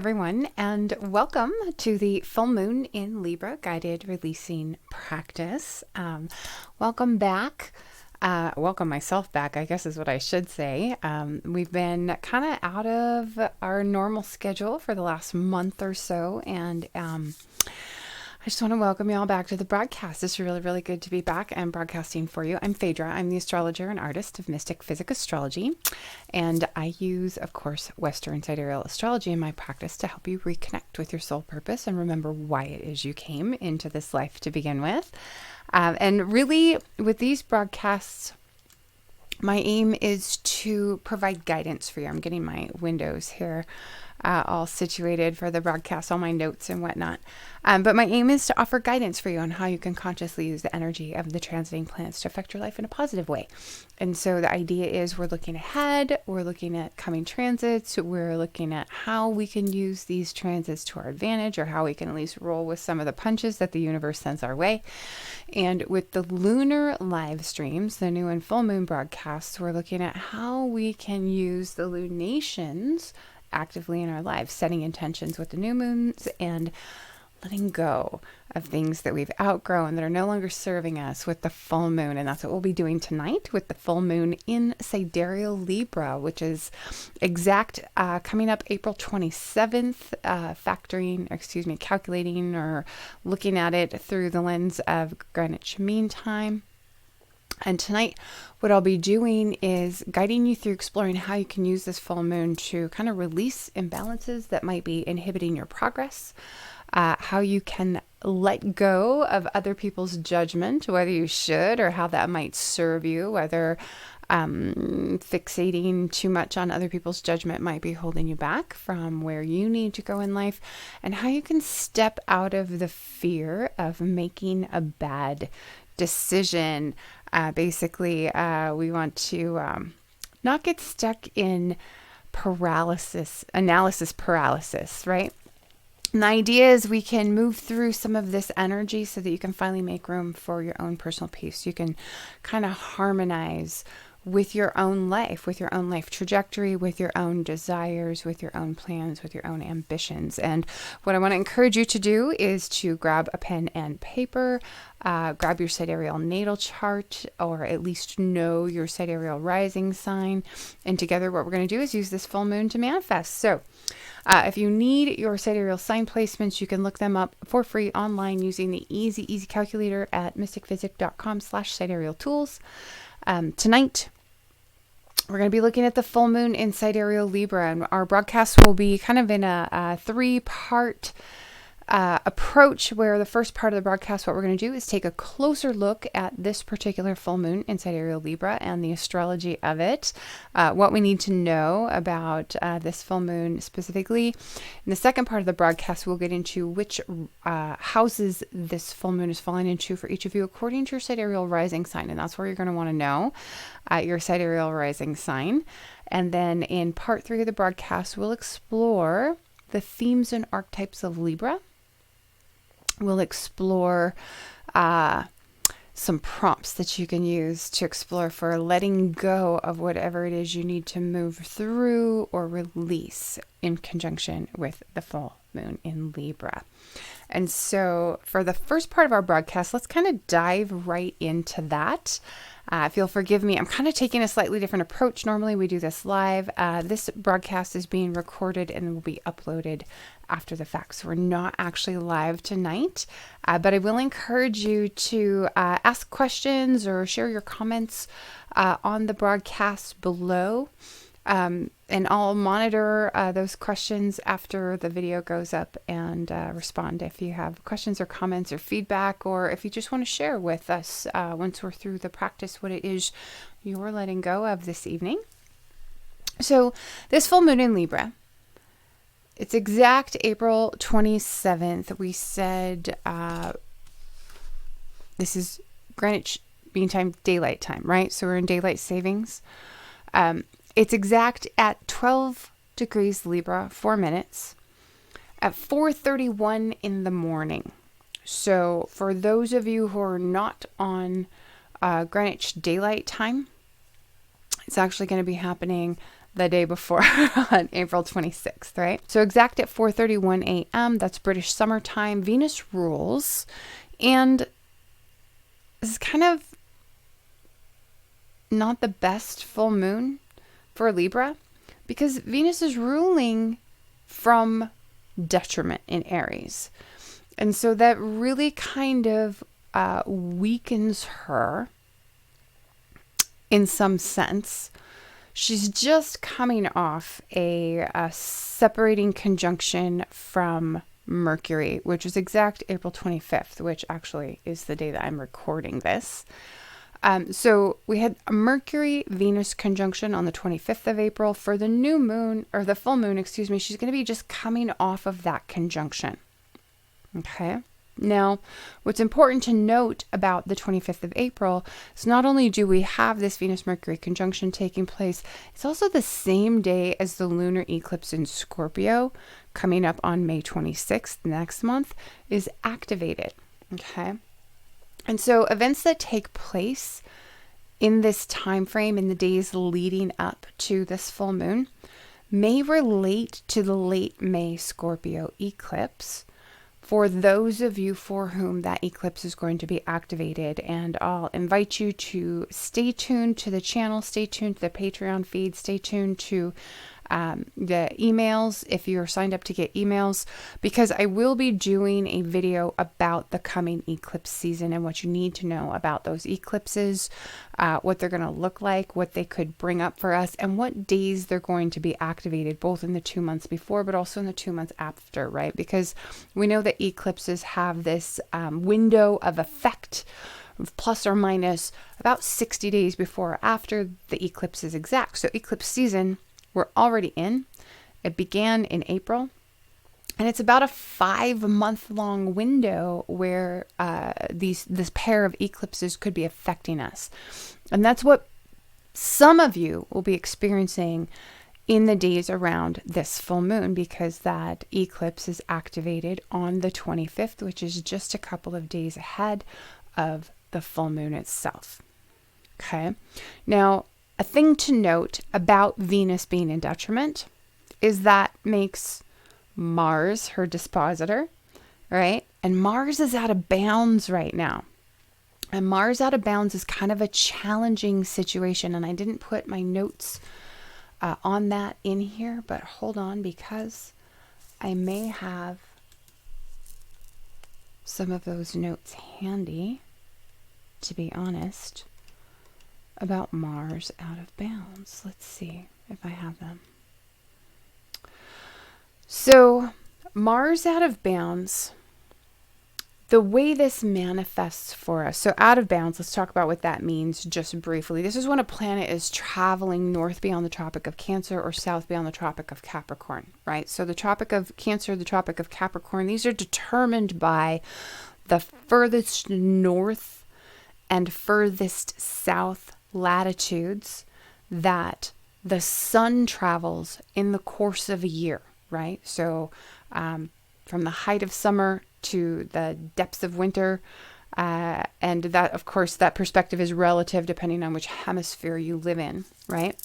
everyone, and welcome to the full moon in Libra guided releasing practice. Welcome back. Welcome myself back, I guess is what I should say. We've been kind of out of our normal schedule for the last month or so, and I just want to welcome you all back to the broadcast. It's really, really good to be back and broadcasting for you. I'm Phaedra. I'm the astrologer and artist of Mystick Physick Astrology. And I use, of course, Western sidereal astrology in my practice to help you reconnect with your soul purpose and remember why it is you came into this life to begin with. And really, with these broadcasts, my aim is to provide guidance for you. I'm getting my windows here all situated for the broadcast, all my notes and whatnot. But my aim is to offer guidance for you on how you can consciously use the energy of the transiting planets to affect your life in a positive way. And so the idea is we're looking ahead, we're looking at coming transits, we're looking at how we can use these transits to our advantage, or how we can at least roll with some of the punches that the universe sends our way. And with the lunar live streams, the new and full moon broadcasts, we're looking at how we can use the lunations actively in our lives, setting intentions with the new moons and letting go of things that we've outgrown that are no longer serving us with the full moon. And that's what we'll be doing tonight with the full moon in sidereal Libra, which is coming up April 27th, calculating or looking at it through the lens of Greenwich Mean Time. And tonight, what I'll be doing is guiding you through exploring how you can use this full moon to kind of release imbalances that might be inhibiting your progress, how you can let go of other people's judgment, whether you should or how that might serve you, whether fixating too much on other people's judgment might be holding you back from where you need to go in life, and how you can step out of the fear of making a bad decision. We want to not get stuck in analysis paralysis, right? And the idea is we can move through some of this energy so that you can finally make room for your own personal peace. You can kind of harmonize with your own life trajectory, with your own desires, with your own plans, with your own ambitions. And what I want to encourage you to do is to grab a pen and paper, grab your sidereal natal chart, or at least know your sidereal rising sign. And together what we're going to do is use this full moon to manifest. So if you need your sidereal sign placements, you can look them up for free online using the easy calculator at mystickphysick.com/sidereal tools. Tonight, we're going to be looking at the full moon in sidereal Libra, and our broadcast will be kind of in a three-part approach, where the first part of the broadcast, what we're going to do is take a closer look at this particular full moon in sidereal Libra and the astrology of it, what we need to know about this full moon specifically. In the second part of the broadcast, we'll get into which houses this full moon is falling into for each of you according to your sidereal rising sign, and that's where you're going to want to know your sidereal rising sign. And then in part 3 of the broadcast, we'll explore the themes and archetypes of Libra. We'll explore some prompts that you can use to explore for letting go of whatever it is you need to move through or release in conjunction with the full moon in Libra. And so for the first part of our broadcast, let's kind of dive right into that. If you'll forgive me, I'm kind of taking a slightly different approach. Normally we do this live. This broadcast is being recorded and will be uploaded after the fact. So we're not actually live tonight, but I will encourage you to ask questions or share your comments on the broadcast below. And I'll monitor those questions after the video goes up and respond if you have questions or comments or feedback, or if you just want to share with us once we're through the practice what it is you're letting go of this evening. So this full moon in Libra, it's exact April 27th. We said this is Greenwich Mean Time, daylight time, right? So we're in daylight savings. It's exact at 12 degrees Libra, 4 minutes, at 4:31 in the morning. So for those of you who are not on Greenwich Daylight Time, it's actually going to be happening the day before on April 26th, right? So exact at 4:31 a.m., that's British summertime, Venus rules. And this is kind of not the best full moon for Libra because Venus is ruling from detriment in Aries. And so that really kind of weakens her in some sense. She's just coming off a separating conjunction from Mercury, which is exact April 25th, which actually is the day that I'm recording this. So we had a Mercury-Venus conjunction on the 25th of April. For the new moon, or the full moon, excuse me, she's going to be just coming off of that conjunction. Okay. Now, what's important to note about the 25th of April is not only do we have this Venus-Mercury conjunction taking place, it's also the same day as the lunar eclipse in Scorpio coming up on May 26th next month is activated. Okay. And so events that take place in this time frame in the days leading up to this full moon may relate to the late May Scorpio eclipse for those of you for whom that eclipse is going to be activated. And I'll invite you to stay tuned to the channel, stay tuned to the Patreon feed, stay tuned to the emails if you're signed up to get emails, because I will be doing a video about the coming eclipse season and what you need to know about those eclipses, what they're going to look like, what they could bring up for us, and what days they're going to be activated, both in the 2 months before, but also in the 2 months after, right? Because we know that eclipses have this window of effect, plus or minus about 60 days before or after the eclipse is exact. So eclipse season, we're already in. It began in April, and it's about a 5-month-long window where this pair of eclipses could be affecting us. And that's what some of you will be experiencing in the days around this full moon, because that eclipse is activated on the 25th, which is just a couple of days ahead of the full moon itself. Okay. Now, a thing to note about Venus being in detriment is that makes Mars her dispositor, right? And Mars is out of bounds right now. And Mars out of bounds is kind of a challenging situation. And I didn't put my notes on that in here, but hold on, because I may have some of those notes handy, to be honest, about Mars out of bounds. Let's see if I have them. So Mars out of bounds, the way this manifests for us. So out of bounds, let's talk about what that means just briefly. This is when a planet is traveling north beyond the Tropic of Cancer or south beyond the Tropic of Capricorn, right? So the Tropic of Cancer, the Tropic of Capricorn, these are determined by the furthest north and furthest south latitudes that the sun travels in the course of a year, right? So from the height of summer to the depths of winter, and that, of course, that perspective is relative depending on which hemisphere you live in, right?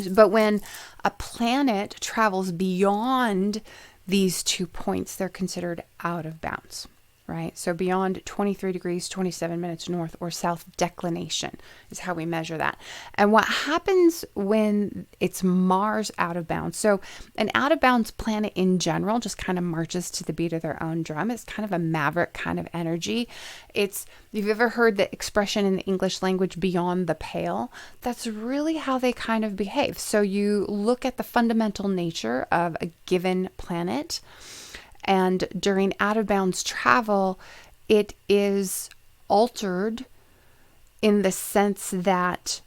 But when a planet travels beyond these 2 points, they're considered out of bounds. Right? So beyond 23 degrees, 27 minutes north or south declination is how we measure that. And what happens when it's Mars out of bounds? So an out of bounds planet in general just kind of marches to the beat of their own drum. It's kind of a maverick kind of energy. You've ever heard the expression in the English language, beyond the pale? That's really how they kind of behave. So you look at the fundamental nature of a given planet, and during out of bounds travel, it is altered in the sense that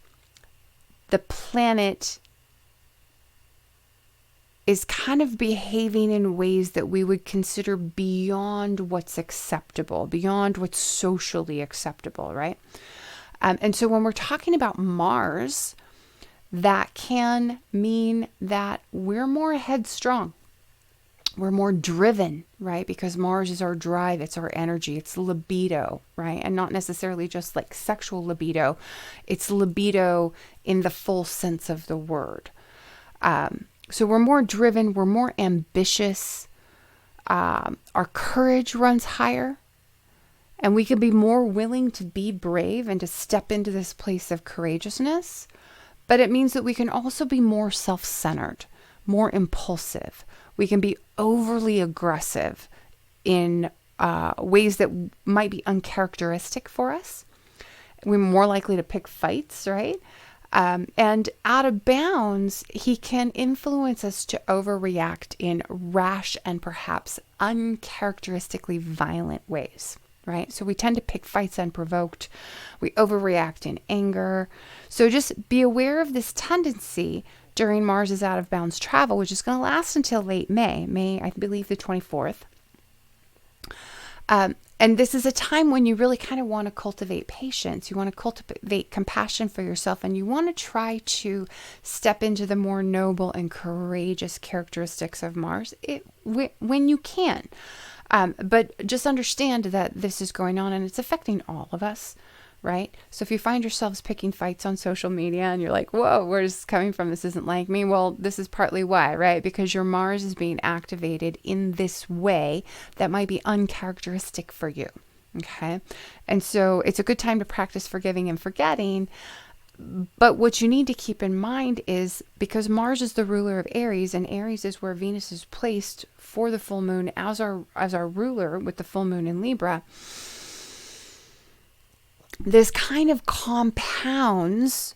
the planet is kind of behaving in ways that we would consider beyond what's acceptable, beyond what's socially acceptable, right? And so when we're talking about Mars, that can mean that we're more headstrong. We're more driven, right? Because Mars is our drive, it's our energy, it's libido, right? And not necessarily just like sexual libido. It's libido in the full sense of the word. So we're more driven, we're more ambitious, our courage runs higher, and we can be more willing to be brave and to step into this place of courageousness. But it means that we can also be more self-centered, more impulsive. We can be overly aggressive in ways that might be uncharacteristic for us. We're more likely to pick fights, right? And out of bounds, he can influence us to overreact in rash and perhaps uncharacteristically violent ways, right? So we tend to pick fights unprovoked. We overreact in anger. So just be aware of this tendency during Mars's out of bounds travel, which is going to last until late May, I believe the 24th. And this is a time when you really kind of want to cultivate patience. You want to cultivate compassion for yourself, and you want to try to step into the more noble and courageous characteristics of Mars when you can. But just understand that this is going on and it's affecting all of us, right? So if you find yourselves picking fights on social media and you're like, whoa, where's this coming from? This isn't like me. Well, this is partly why, right? Because your Mars is being activated in this way that might be uncharacteristic for you. Okay. And so it's a good time to practice forgiving and forgetting. But what you need to keep in mind is, because Mars is the ruler of Aries, and Aries is where Venus is placed for the full moon as our ruler with the full moon in Libra, this kind of compounds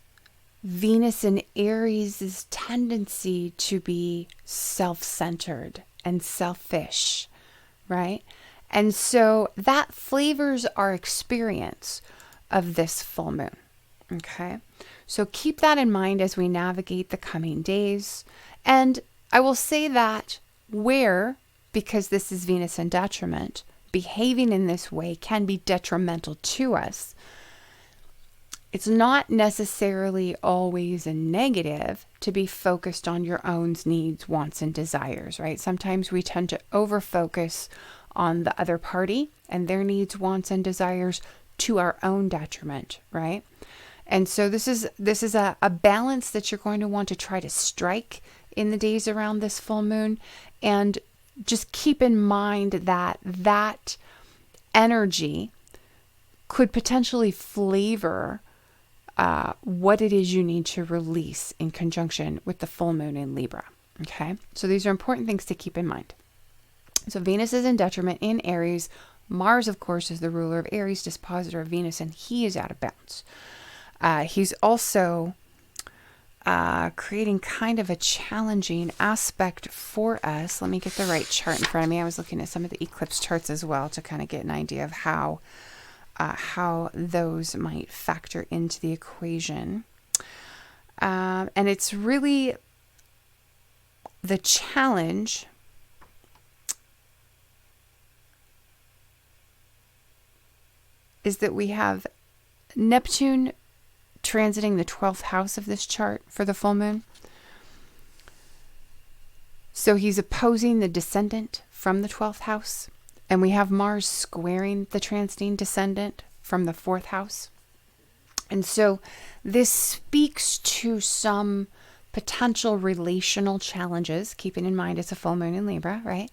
Venus and Aries' tendency to be self-centered and selfish, right? And so that flavors our experience of this full moon, okay? So keep that in mind as we navigate the coming days. And I will say that because this is Venus in detriment, behaving in this way can be detrimental to us. It's not necessarily always a negative to be focused on your own needs, wants, and desires, right? Sometimes we tend to over-focus on the other party and their needs, wants, and desires to our own detriment, right? And so this is a balance that you're going to want to try to strike in the days around this full moon. And just keep in mind that that energy could potentially flavor what it is you need to release in conjunction with the full moon in Libra. Okay, so these are important things to keep in mind. So Venus is in detriment in Aries. Mars, of course, is the ruler of Aries, dispositor of Venus, and he is out of bounds. He's also creating kind of a challenging aspect for us. Let me get the right chart in front of me. I was looking at some of the eclipse charts as well to kind of get an idea of how those might factor into the equation. And it's really the challenge is that we have Neptune transiting the 12th house of this chart for the full moon. So he's opposing the descendant from the 12th house. And we have Mars squaring the transiting descendant from the 4th house. And so this speaks to some potential relational challenges, keeping in mind it's a full moon in Libra, right?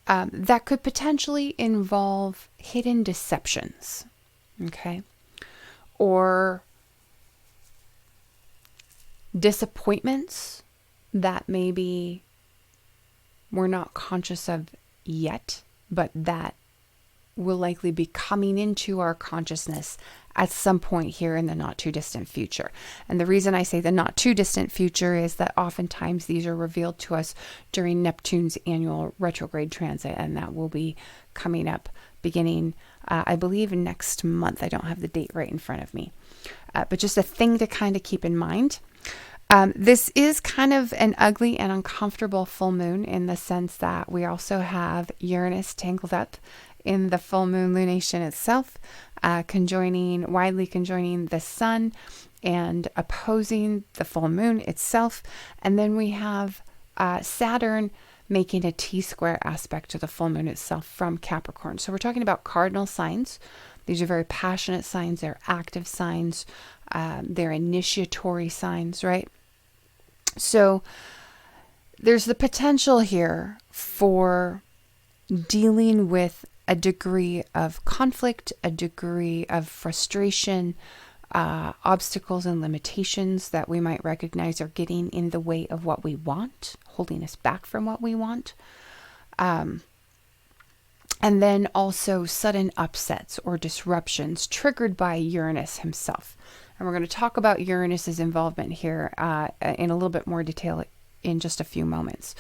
That could potentially involve hidden deceptions, okay? Or disappointments that maybe we're not conscious of yet, but that will likely be coming into our consciousness at some point here in the not too distant future. And the reason I say the not too distant future is that oftentimes these are revealed to us during Neptune's annual retrograde transit, and that will be coming up beginning, I believe, next month. I don't have the date right in front of me, but just a thing to kind of keep in mind. This is kind of an ugly and uncomfortable full moon in the sense that we also have Uranus tangled up in the full moon lunation itself, widely conjoining the sun and opposing the full moon itself. And then we have Saturn making a T-square aspect to the full moon itself from Capricorn. So we're talking about cardinal signs. These are very passionate signs. They're active signs. They're initiatory signs, right? So there's the potential here for dealing with a degree of conflict, a degree of frustration, obstacles and limitations that we might recognize are getting in the way of what we want, holding us back from what we want. And then also sudden upsets or disruptions triggered by Uranus himself. And we're going to talk about Uranus's involvement here in a little bit more detail in just a few moments.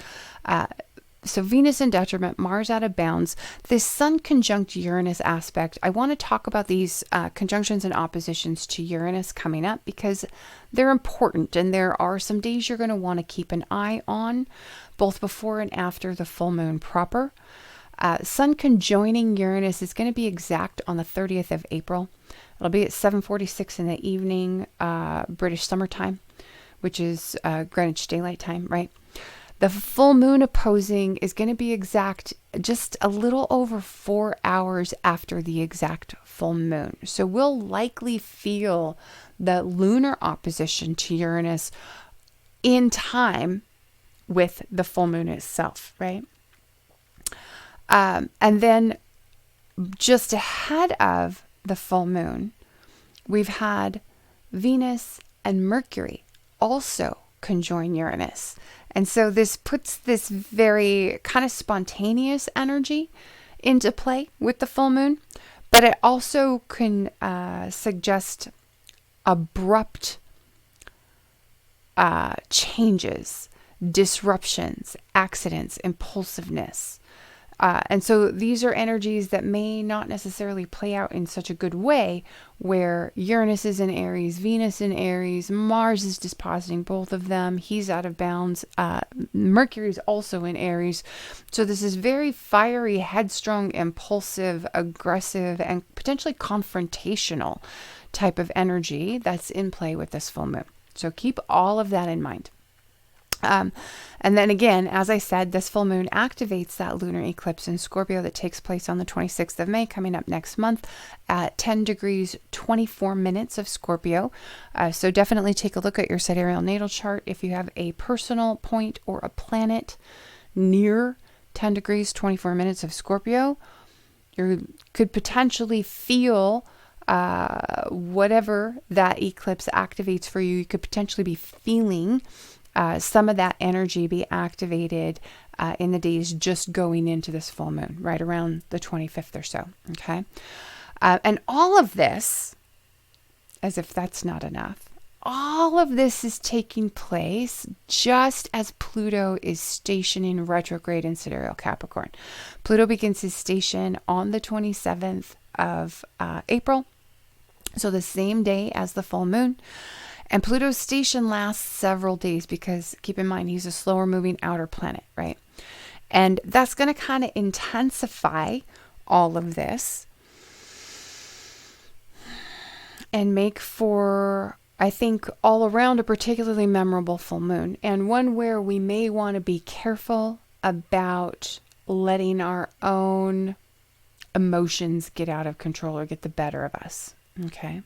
So Venus in detriment, Mars out of bounds, this Sun conjunct Uranus aspect. I want to talk about these conjunctions and oppositions to Uranus coming up because they're important, and there are some days you're going to want to keep an eye on, both before and after the full moon proper. Sun conjoining Uranus is going to be exact on the 30th of April. It'll be at 7:46 in the evening, British summertime, which is Greenwich Daylight Time, right? The full moon opposing is going to be exact just a little over 4 hours after the exact full moon. So we'll likely feel the lunar opposition to Uranus in time with the full moon itself, right? And then just ahead of the full moon, we've had Venus and Mercury also conjoin Uranus. And so this puts this very kind of spontaneous energy into play with the full moon, but it also can suggest abrupt changes, disruptions, accidents, impulsiveness. And so these are energies that may not necessarily play out in such a good way, where Uranus is in Aries, Venus in Aries, Mars is dispositing both of them. He's out of bounds. Mercury is also in Aries. So this is very fiery, headstrong, impulsive, aggressive, and potentially confrontational type of energy that's in play with this full moon. So keep all of that in mind. And then again, as I said, this full moon activates that lunar eclipse in Scorpio that takes place on the 26th of May, coming up next month at 10 degrees, 24 minutes of Scorpio. So definitely take a look at your sidereal natal chart. If you have a personal point or a planet near 10 degrees, 24 minutes of Scorpio, you could potentially feel whatever that eclipse activates for you. You could potentially be feeling some of that energy be activated in the days just going into this full moon, right around the 25th or so. Okay. And all of this, as if that's not enough, all of this is taking place just as Pluto is stationing retrograde in sidereal Capricorn. Pluto begins his station on the 27th of April. So the same day as the full moon. And Pluto's station lasts several days because, keep in mind, he's a slower moving outer planet, right? And that's going to kind of intensify all of this and make for, I think, all around a particularly memorable full moon, and one where we may want to be careful about letting our own emotions get out of control or get the better of us, okay?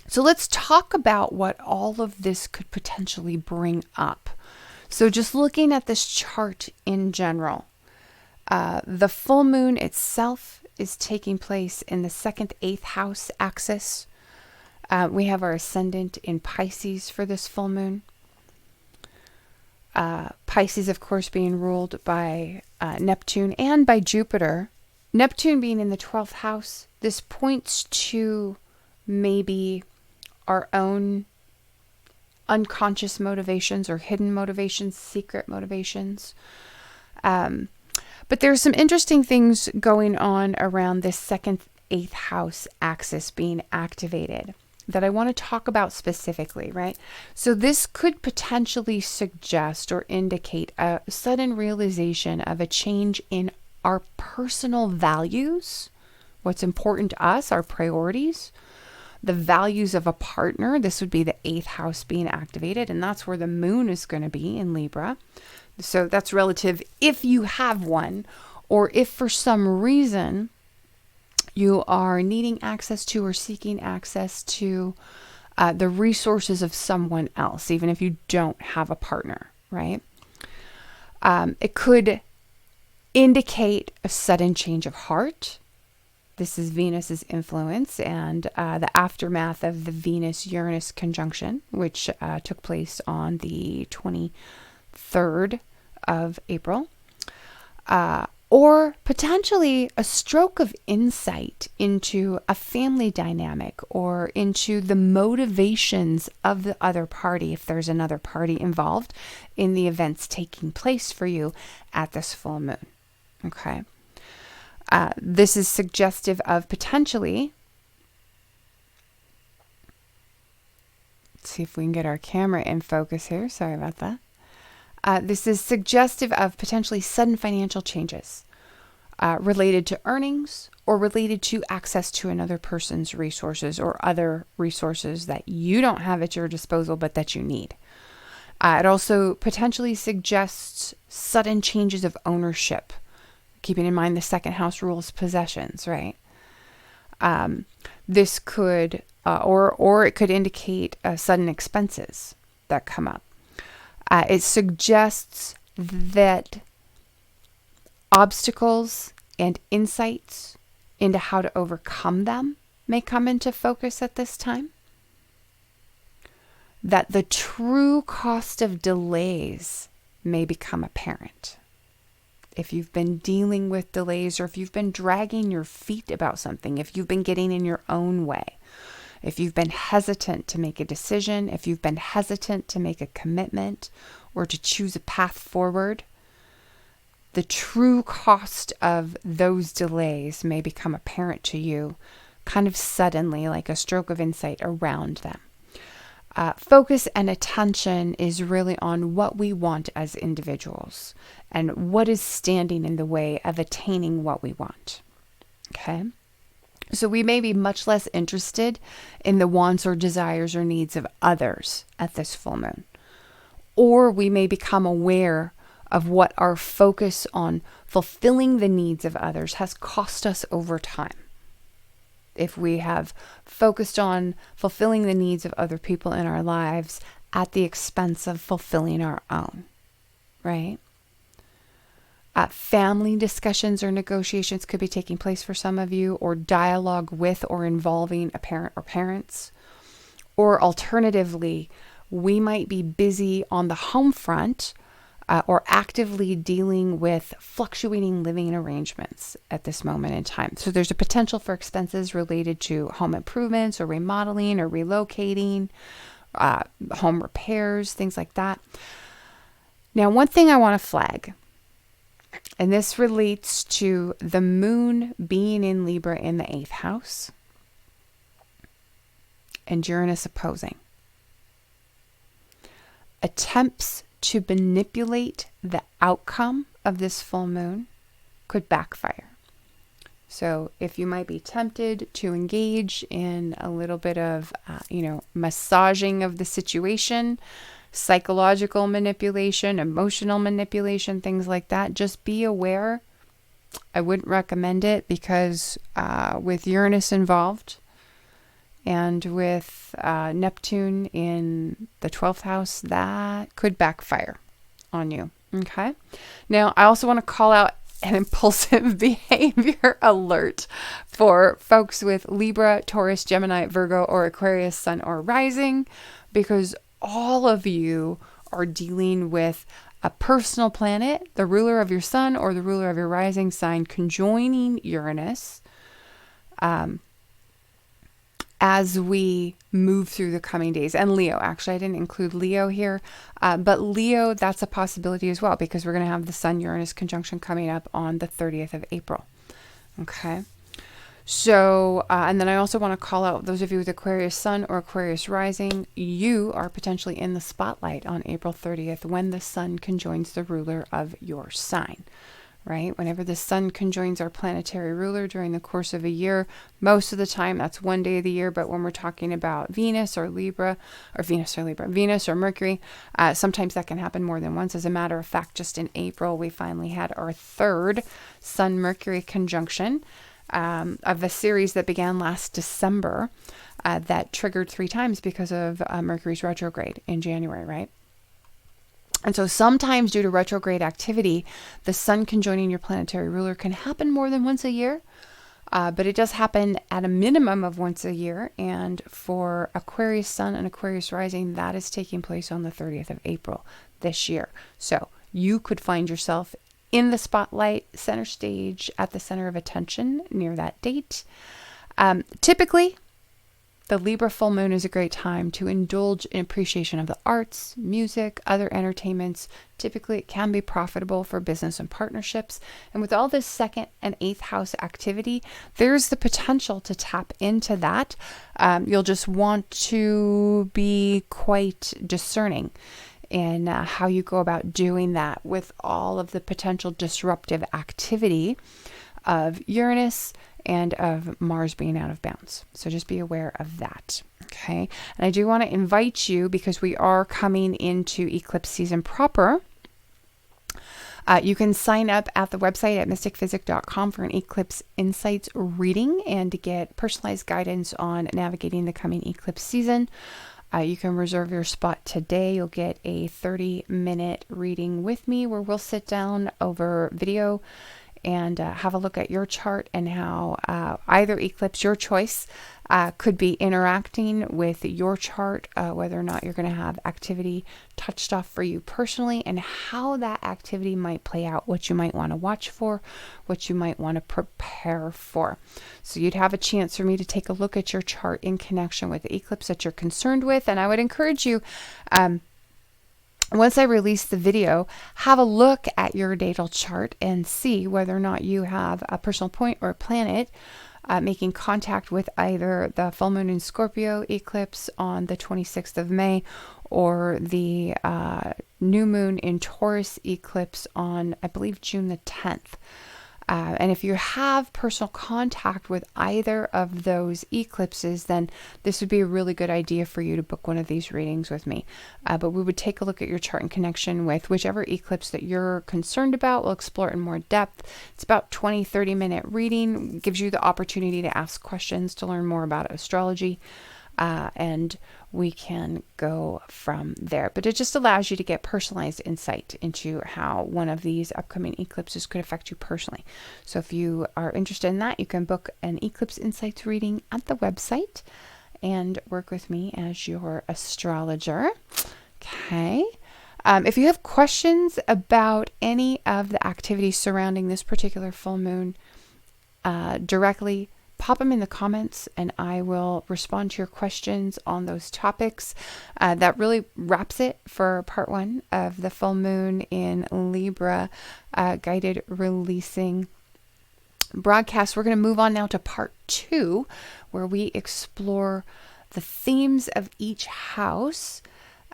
So let's talk about what all of this could potentially bring up. So just looking at this chart in general, the full moon itself is taking place in the 2nd, 8th house axis. We have our ascendant in Pisces for this full moon. Pisces, of course, being ruled by Neptune and by Jupiter. Neptune being in the 12th house. This points to maybe our own unconscious motivations or hidden motivations, secret motivations. But there's some interesting things going on around this 2nd, 8th house axis being activated that I want to talk about specifically, right? So this could potentially suggest or indicate a sudden realization of a change in our personal values, what's important to us, our priorities, the values of a partner. This would be the 8th house being activated, and that's where the moon is going to be in Libra. So that's relative if you have one, or if for some reason you are needing access to or seeking access to the resources of someone else, even if you don't have a partner, right? It could indicate a sudden change of heart. This is Venus's influence and the aftermath of the Venus-Uranus conjunction, which took place on the 23rd of April. Or potentially a stroke of insight into a family dynamic or into the motivations of the other party, if there's another party involved in the events taking place for you at this full moon. Okay. This is suggestive of potentially, let's see if we can get our camera in focus here. Sorry about that. This is suggestive of potentially sudden financial changes related to earnings or related to access to another person's resources or other resources that you don't have at your disposal but that you need. It also potentially suggests sudden changes of ownership, keeping in mind the second house rules possessions, right? This could, or it could indicate sudden expenses that come up. It suggests that obstacles and insights into how to overcome them may come into focus at this time. That the true cost of delays may become apparent. If you've been dealing with delays, or if you've been dragging your feet about something, if you've been getting in your own way, if you've been hesitant to make a decision, if you've been hesitant to make a commitment or to choose a path forward, the true cost of those delays may become apparent to you kind of suddenly, like a stroke of insight around them. Focus and attention is really on what we want as individuals and what is standing in the way of attaining what we want. Okay? So we may be much less interested in the wants or desires or needs of others at this full moon. Or we may become aware of what our focus on fulfilling the needs of others has cost us over time. If we have focused on fulfilling the needs of other people in our lives at the expense of fulfilling our own, right? Family discussions or negotiations could be taking place for some of you, or dialogue with or involving a parent or parents. Or alternatively, we might be busy on the home front or actively dealing with fluctuating living arrangements at this moment in time. So there's a potential for expenses related to home improvements or remodeling or relocating, home repairs, things like that. Now, one thing I want to flag, and this relates to the moon being in Libra in the 8th house and Uranus opposing. Attempts to manipulate the outcome of this full moon could backfire. So if you might be tempted to engage in a little bit of, massaging of the situation, psychological manipulation, emotional manipulation, things like that, just be aware. I wouldn't recommend it because with Uranus involved and with Neptune in the 12th house, that could backfire on you. Okay. Now, I also want to call out an impulsive behavior alert for folks with Libra, Taurus, Gemini, Virgo, or Aquarius, Sun or Rising, because all of you are dealing with a personal planet, the ruler of your sun or the ruler of your rising sign, conjoining Uranus as we move through the coming days. And Leo, actually, I didn't include Leo here, but Leo, that's a possibility as well, because we're going to have the Sun-Uranus conjunction coming up on the 30th of April. Okay. So, and then I also want to call out those of you with Aquarius Sun or Aquarius Rising, you are potentially in the spotlight on April 30th when the Sun conjoins the ruler of your sign, right? Whenever the Sun conjoins our planetary ruler during the course of a year, most of the time that's one day of the year, but when we're talking about Venus or Mercury, sometimes that can happen more than once. As a matter of fact, just in April, we finally had our third Sun-Mercury conjunction of a series that began last December. that triggered 3 times because of Mercury's retrograde in January, right? And so sometimes due to retrograde activity, the sun conjoining your planetary ruler can happen more than once a year. But it does happen at a minimum of once a year. And for Aquarius Sun and Aquarius Rising, that is taking place on the 30th of April this year. So you could find yourself in the spotlight, center stage, at the center of attention near that date. Typically, the Libra full moon is a great time to indulge in appreciation of the arts, music, other entertainments. Typically, it can be profitable for business and partnerships. And with all this 2nd and 8th house activity, there's the potential to tap into that. You'll just want to be quite discerning in how you go about doing that with all of the potential disruptive activity of Uranus and of Mars being out of bounds. So just be aware of that. Okay. And I do want to invite you, because we are coming into eclipse season proper. You can sign up at the website at mystickphysick.com for an eclipse insights reading and to get personalized guidance on navigating the coming eclipse season. You can reserve your spot today. You'll get a 30-minute reading with me where we'll sit down over video and have a look at your chart and how either eclipse, your choice, could be interacting with your chart, whether or not you're going to have activity touched off for you personally, and how that activity might play out, what you might want to watch for, what you might want to prepare for. So you'd have a chance for me to take a look at your chart in connection with the eclipse that you're concerned with. And I would encourage you, once I release the video, have a look at your natal chart and see whether or not you have a personal point or a planet making contact with either the full moon in Scorpio eclipse on the 26th of May or the new moon in Taurus eclipse on, I believe, June the 10th. And if you have personal contact with either of those eclipses, then this would be a really good idea for you to book one of these readings with me. But we would take a look at your chart in connection with whichever eclipse that you're concerned about. We'll explore it in more depth. It's about 20-30-minute reading. Gives you the opportunity to ask questions, to learn more about astrology. And we can go from there. But it just allows you to get personalized insight into how one of these upcoming eclipses could affect you personally. So if you are interested in that, you can book an Eclipse Insights reading at the website and work with me as your astrologer. Okay. If you have questions about any of the activities surrounding this particular full moon directly, pop them in the comments and I will respond to your questions on those topics. That really wraps it for part 1 of the full moon in Libra guided releasing broadcast. We're going to move on now to part 2, where we explore the themes of each house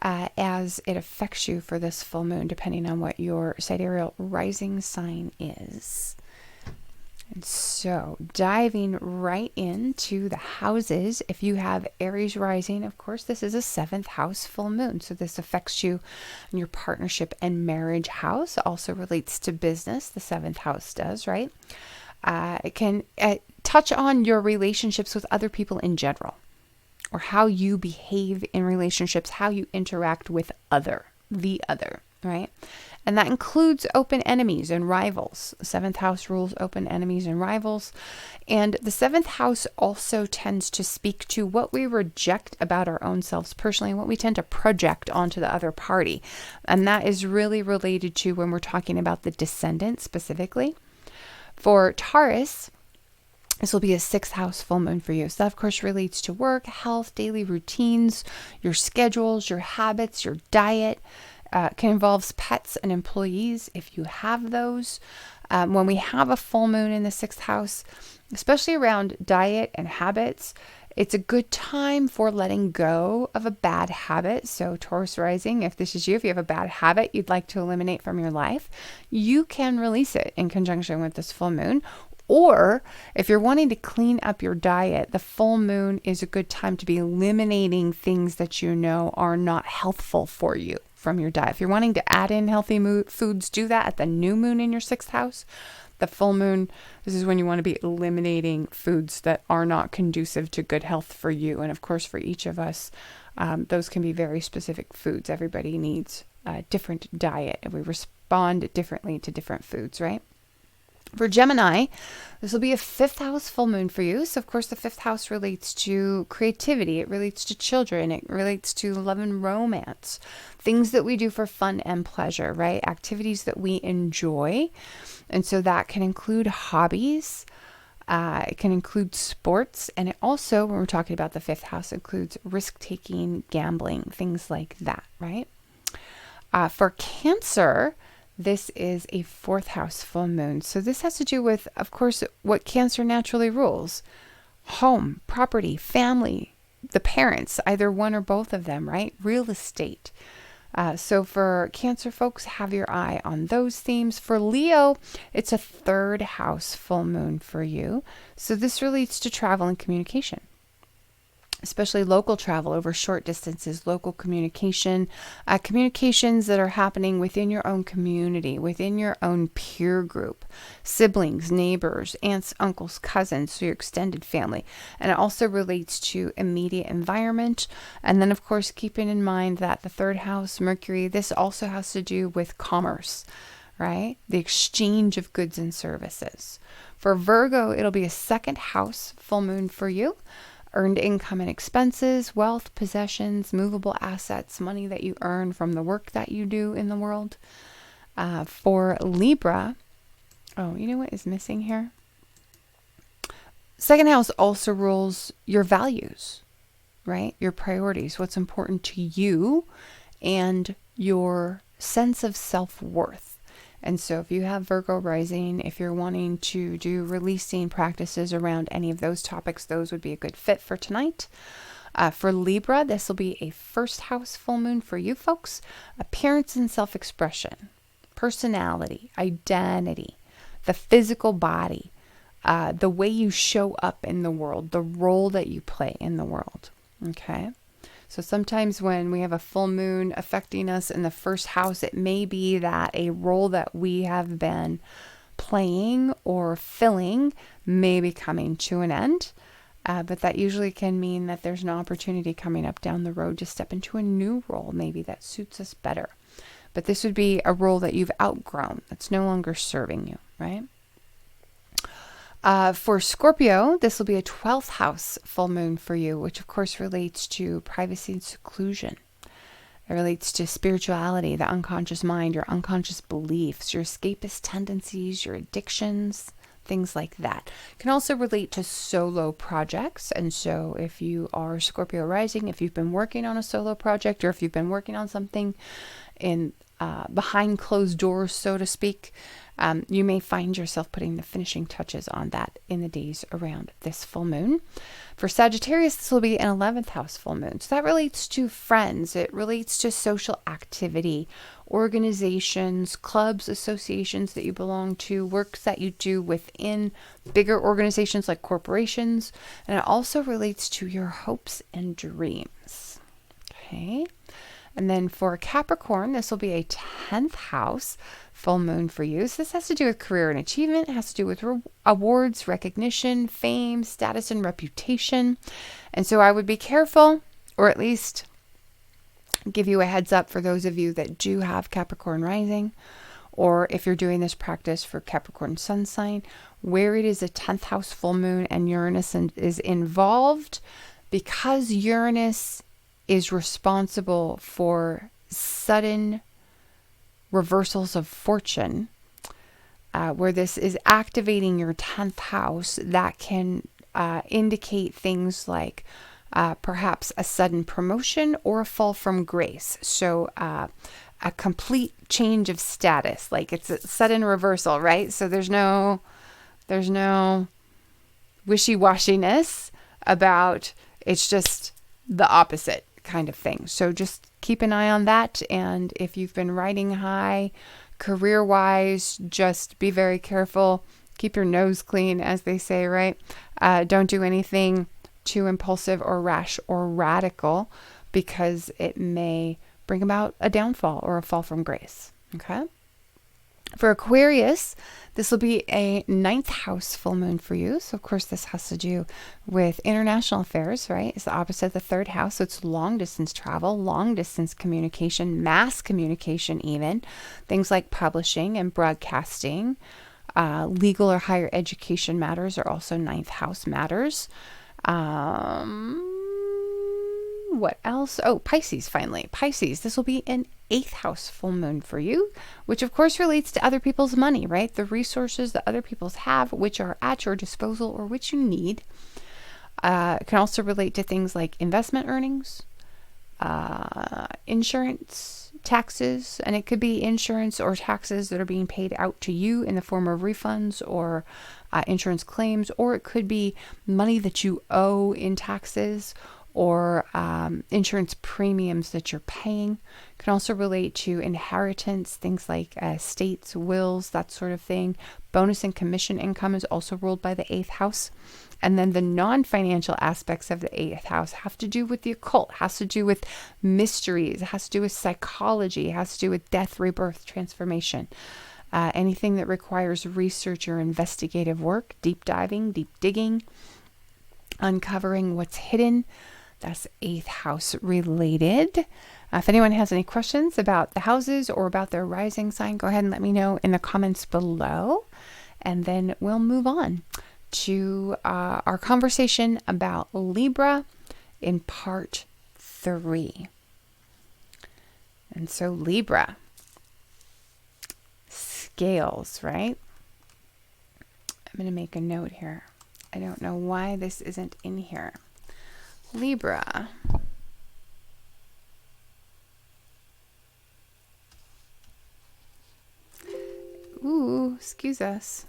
as it affects you for this full moon, depending on what your sidereal rising sign is. And so diving right into the houses, if you have Aries rising, of course, this is a 7th house full moon. So this affects you in your partnership and marriage house. Also relates to business. The 7th house does, right? It can touch on your relationships with other people in general, or how you behave in relationships, how you interact with the other, right? And that includes open enemies and rivals. The 7th house rules open enemies and rivals. And the 7th house also tends to speak to what we reject about our own selves personally and what we tend to project onto the other party. And that is really related to when we're talking about the descendant specifically. For Taurus, this will be a 6th house full moon for you. So that, of course, relates to work, health, daily routines, your schedules, your habits, your diet. Can involve pets and employees if you have those. When we have a full moon in the 6th house, especially around diet and habits, it's a good time for letting go of a bad habit. So Taurus rising, if this is you, if you have a bad habit you'd like to eliminate from your life, you can release it in conjunction with this full moon. Or if you're wanting to clean up your diet, the full moon is a good time to be eliminating things that you know are not healthful for you. from your diet. If you're wanting to add in healthy foods, do that at the new moon in your 6th house. The full moon, this is when you want to be eliminating foods that are not conducive to good health for you. And of course, for each of us, those can be very specific foods. Everybody needs a different diet, and we respond differently to different foods, right? For Gemini, this will be a 5th house full moon for you. So, of course, the 5th house relates to creativity. It relates to children. It relates to love and romance. Things that we do for fun and pleasure, right? Activities that we enjoy. And so that can include hobbies. It can include sports. And it also, when we're talking about the 5th house, includes risk-taking, gambling, things like that, right? For Cancer, this is a 4th house full moon. So this has to do with, of course, what Cancer naturally rules. Home, property, family, the parents, either one or both of them, right? Real estate. So for Cancer folks, have your eye on those themes. For Leo, it's a 3rd house full moon for you. So this relates to travel and communication, especially local travel over short distances, local communication, communications that are happening within your own community, within your own peer group, siblings, neighbors, aunts, uncles, cousins, so your extended family. And it also relates to immediate environment. And then, of course, keeping in mind that the 3rd house, Mercury, this also has to do with commerce, right? The exchange of goods and services. For Virgo, it'll be a 2nd house full moon for you. Earned income and expenses, wealth, possessions, movable assets, money that you earn from the work that you do in the world. For Libra, oh, you know what is missing here? 2nd house also rules your values, right? Your priorities, what's important to you, and your sense of self-worth. And so if you have Virgo rising, if you're wanting to do releasing practices around any of those topics, those would be a good fit for tonight. For Libra, this will be a 1st house full moon for you folks. Appearance and self-expression, personality, identity, the physical body, the way you show up in the world, the role that you play in the world. Okay. So sometimes when we have a full moon affecting us in the 1st house, it may be that a role that we have been playing or filling may be coming to an end. But that usually can mean that there's an opportunity coming up down the road to step into a new role, maybe that suits us better. But this would be a role that you've outgrown, that's no longer serving you, right? For Scorpio, this will be a 12th house full moon for you, which of course relates to privacy and seclusion. It relates to spirituality, the unconscious mind, your unconscious beliefs, your escapist tendencies, your addictions, things like that. It can also relate to solo projects. And so if you are Scorpio rising, if you've been working on a solo project, or if you've been working on something in behind closed doors, so to speak, you may find yourself putting the finishing touches on that in the days around this full moon. For Sagittarius, this will be an 11th house full moon. So that relates to friends. It relates to social activity, organizations, clubs, associations that you belong to, works that you do within bigger organizations like corporations. And it also relates to your hopes and dreams. Okay. And then for Capricorn, this will be a 10th house full moon for you. So this has to do with career and achievement. It has to do with awards, recognition, fame, status, and reputation. And so I would be careful, or at least give you a heads up for those of you that do have Capricorn rising, or if you're doing this practice for Capricorn sun sign, where it is a 10th house full moon and Uranus is involved, because Uranus is responsible for sudden reversals of fortune, where this is activating your 10th house, that can indicate things like perhaps a sudden promotion or a fall from grace. So a complete change of status, like it's a sudden reversal, right? So there's no wishy-washiness about, it's just the opposite kind of thing. So just keep an eye on that. And if you've been riding high career-wise, just be very careful. Keep your nose clean, as they say, right? Don't do anything too impulsive or rash or radical, because it may bring about a downfall or a fall from grace. Okay. For Aquarius, this will be a 9th house full moon for you. So, of course, this has to do with international affairs, right? It's the opposite of the 3rd house. So it's long distance travel, long distance communication, mass communication even. Things like publishing and broadcasting. Legal or higher education matters are also 9th house matters. What else? Oh, Pisces, finally. Pisces, this will be an 8th house full moon for you, which of course relates to other people's money, right? The resources that other people's have, which are at your disposal or which you need. It can also relate to things like investment earnings, insurance, taxes, and it could be insurance or taxes that are being paid out to you in the form of refunds or insurance claims, or it could be money that you owe in taxes or insurance premiums that you're paying. It can also relate to inheritance, things like estates, wills, that sort of thing. Bonus and commission income is also ruled by the 8th house. And then the non-financial aspects of the 8th house have to do with the occult, has to do with mysteries, has to do with psychology, has to do with death, rebirth, transformation. Anything that requires research or investigative work, deep diving, deep digging, uncovering what's hidden. That's 8th house related. If anyone has any questions about the houses or about their rising sign, go ahead and let me know in the comments below. And then we'll move on to our conversation about Libra in part 3. And so Libra, scales, right? I'm going to make a note here. I don't know why this isn't in here. Libra. Ooh, excuse us.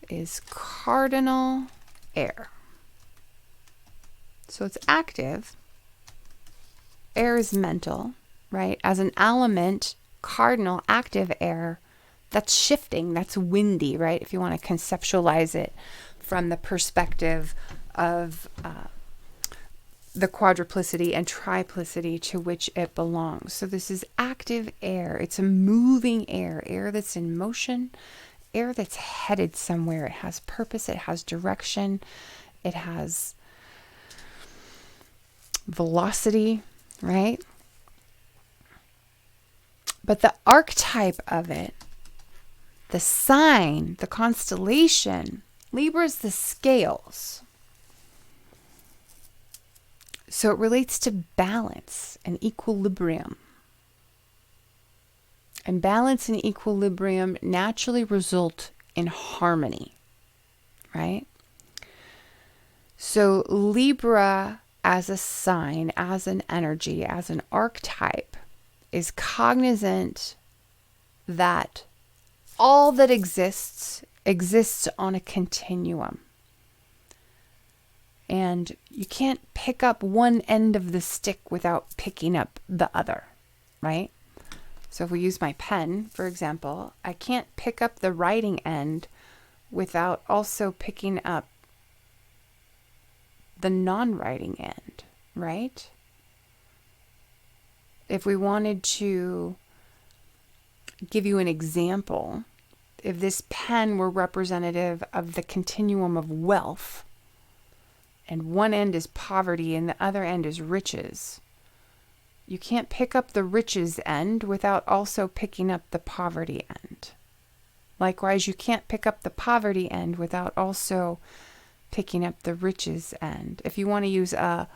Is cardinal air. So it's active. Air is mental, right? As an element, cardinal, active air, that's shifting, that's windy, right? If you want to conceptualize it from the perspective of the quadruplicity and triplicity to which it belongs. So this is active air. It's a moving air, air that's in motion, air that's headed somewhere. It has purpose, it has direction, it has velocity, right? But the archetype of it, the sign, the constellation, Libra is the scales. So it relates to balance and equilibrium. And balance and equilibrium naturally result in harmony, right? So Libra as a sign, as an energy, as an archetype, is cognizant that all that exists on a continuum. And you can't pick up one end of the stick without picking up the other, right? So if we use my pen, for example, I can't pick up the writing end without also picking up the non-writing end, right? If we wanted to give you an example, if this pen were representative of the continuum of wealth, and one end is poverty and the other end is riches, you can't pick up the riches end without also picking up the poverty end. Likewise, you can't pick up the poverty end without also picking up the riches end. If you want to use and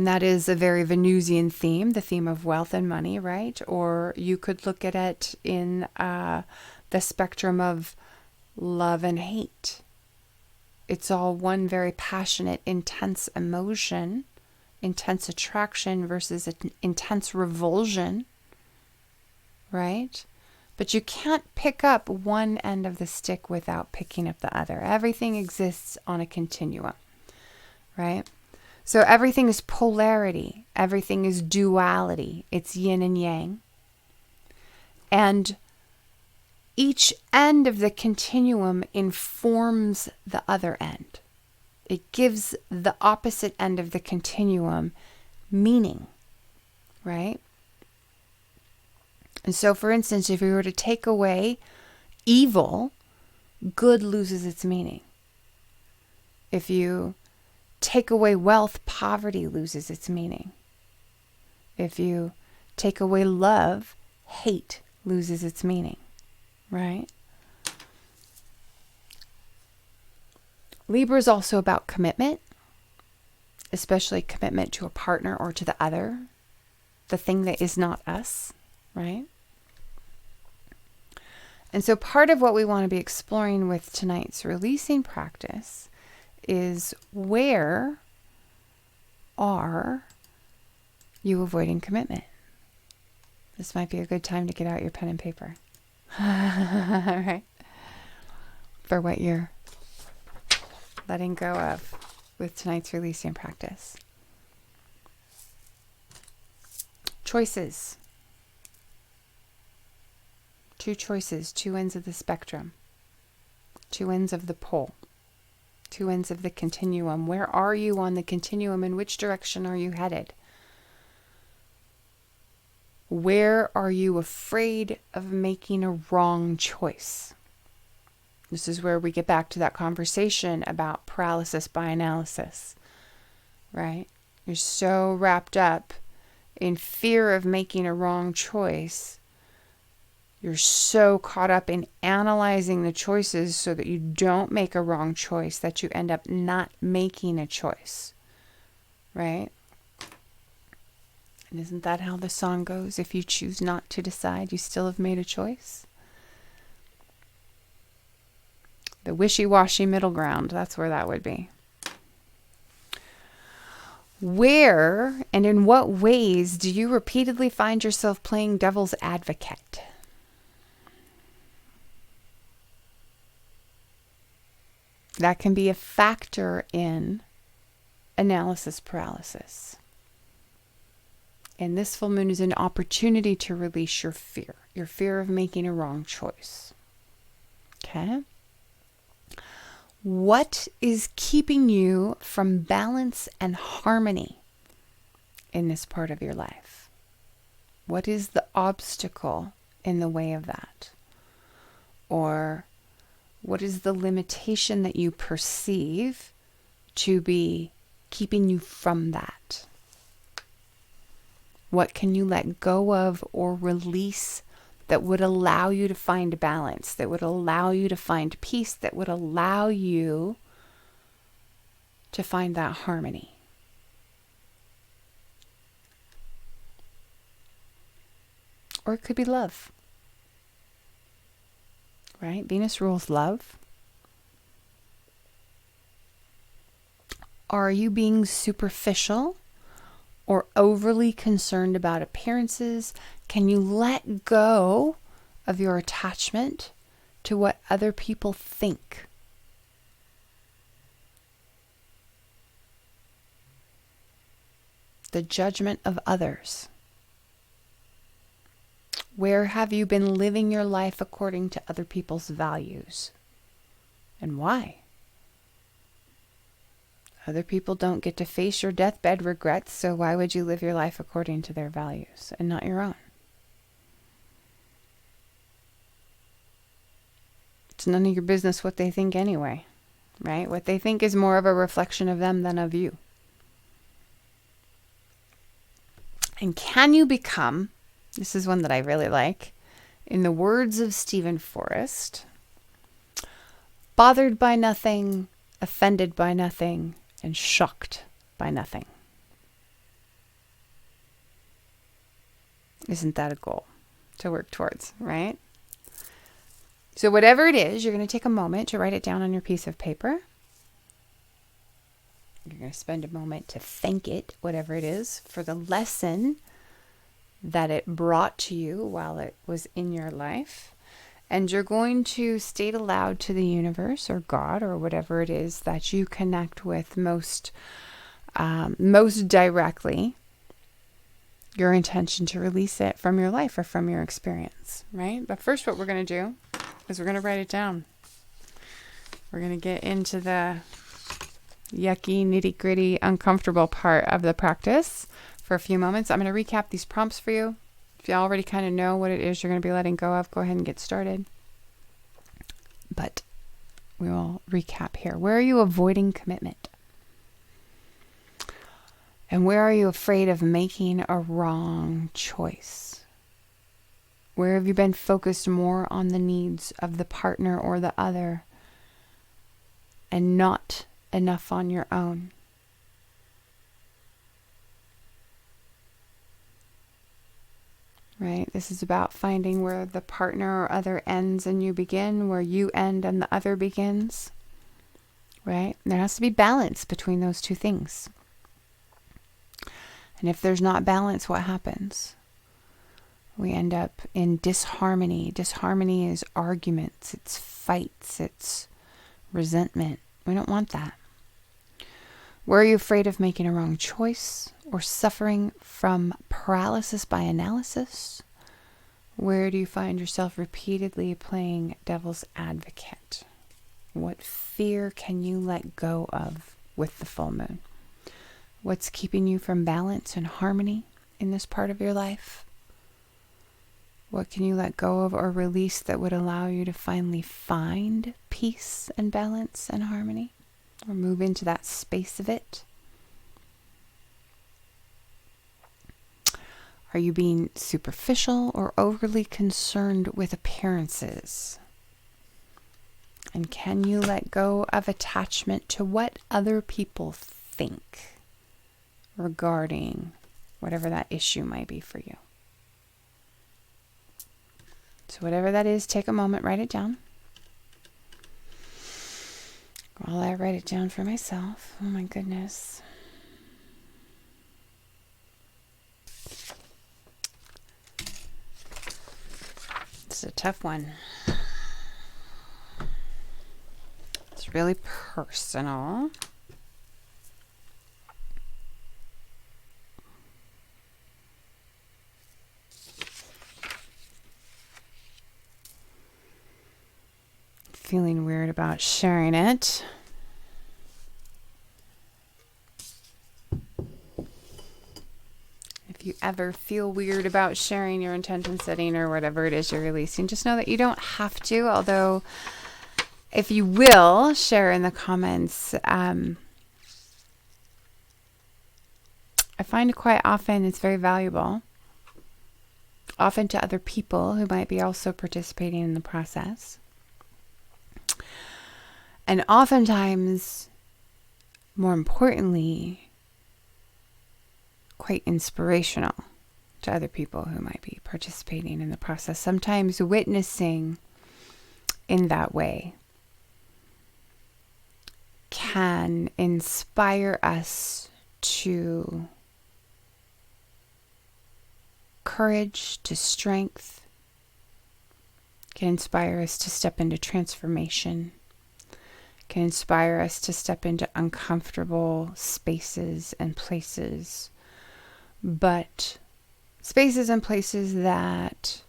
that is a very Venusian theme, the theme of wealth and money, right? Or you could look at it in the spectrum of love and hate. It's all one very passionate, intense emotion, intense attraction versus intense revulsion, right? But you can't pick up one end of the stick without picking up the other. Everything exists on a continuum, right? So everything is polarity. Everything is duality. It's yin and yang. And each end of the continuum informs the other end. It gives the opposite end of the continuum meaning, right? And so, for instance, if we were to take away evil, good loses its meaning. If you take away wealth, poverty loses its meaning. If you take away love, hate loses its meaning, right? Libra is also about commitment, especially commitment to a partner or to the other, the thing that is not us, right? And so part of what we want to be exploring with tonight's releasing practice is, where are you avoiding commitment? This might be a good time to get out your pen and paper. All right. For what you're letting go of with tonight's releasing practice. Choices. Two choices, two ends of the spectrum, two ends of the pole, two ends of the continuum. Where are you on the continuum? In which direction are you headed? Where are you afraid of making a wrong choice? This is where we get back to that conversation about paralysis by analysis, right? You're so wrapped up in fear of making a wrong choice. You're so caught up in analyzing the choices so that you don't make a wrong choice that you end up not making a choice, right? And isn't that how the song goes? If you choose not to decide, you still have made a choice. The wishy-washy middle ground, that's where that would be. Where and in what ways do you repeatedly find yourself playing devil's advocate? That can be a factor in analysis paralysis. And this full moon is an opportunity to release your fear of making a wrong choice. Okay? What is keeping you from balance and harmony in this part of your life? What is the obstacle in the way of that? Or what is the limitation that you perceive to be keeping you from that? What can you let go of or release that would allow you to find balance, that would allow you to find peace, that would allow you to find that harmony? Or it could be love, right? Venus rules love. Are you being superficial or overly concerned about appearances? Can you let go of your attachment to what other people think? The judgment of others. Where have you been living your life according to other people's values? And why? Other people don't get to face your deathbed regrets, so why would you live your life according to their values and not your own? It's none of your business what they think anyway, right? What they think is more of a reflection of them than of you. And can you become, this is one that I really like, in the words of Stephen Forrest, bothered by nothing, offended by nothing, and shocked by nothing? Isn't that a goal to work towards, right? So whatever it is, you're going to take a moment to write it down on your piece of paper. You're going to spend a moment to thank it, whatever it is, for the lesson that it brought to you while it was in your life. And you're going to state aloud to the universe or God or whatever it is that you connect with most directly, your intention to release it from your life or from your experience, right? But first, what we're going to do is we're going to write it down. We're going to get into the yucky, nitty-gritty, uncomfortable part of the practice for a few moments. I'm going to recap these prompts for you. If you already kind of know what it is you're going to be letting go of, go ahead and get started. But we will recap here. Where are you avoiding commitment? And where are you afraid of making a wrong choice? Where have you been focused more on the needs of the partner or the other and not enough on your own? Right? This is about finding where the partner or other ends and you begin, where you end and the other begins. Right? There has to be balance between those two things. And if there's not balance, what happens? We end up in disharmony. Disharmony is arguments, it's fights, it's resentment. We don't want that. Where are you afraid of making a wrong choice or suffering from paralysis by analysis? Where do you find yourself repeatedly playing devil's advocate? What fear can you let go of with the full moon? What's keeping you from balance and harmony in this part of your life? What can you let go of or release that would allow you to finally find peace and balance and harmony? Or move into that space of it? Are you being superficial or overly concerned with appearances? And can you let go of attachment to what other people think regarding whatever that issue might be for you? So whatever that is, take a moment, write it down. While I write it down for myself. Oh my goodness. It's a tough one. It's really personal. Feeling weird about sharing it. If you ever feel weird about sharing your intention setting or whatever it is you're releasing, just know that you don't have to, although if you will share in the comments, I find quite often it's very valuable, often to other people who might be also participating in the process. And oftentimes, more importantly, quite inspirational to other people who might be participating in the process. Sometimes witnessing in that way can inspire us to courage, to strength, can inspire us to step into transformation, can inspire us to step into uncomfortable spaces and places, but spaces and places that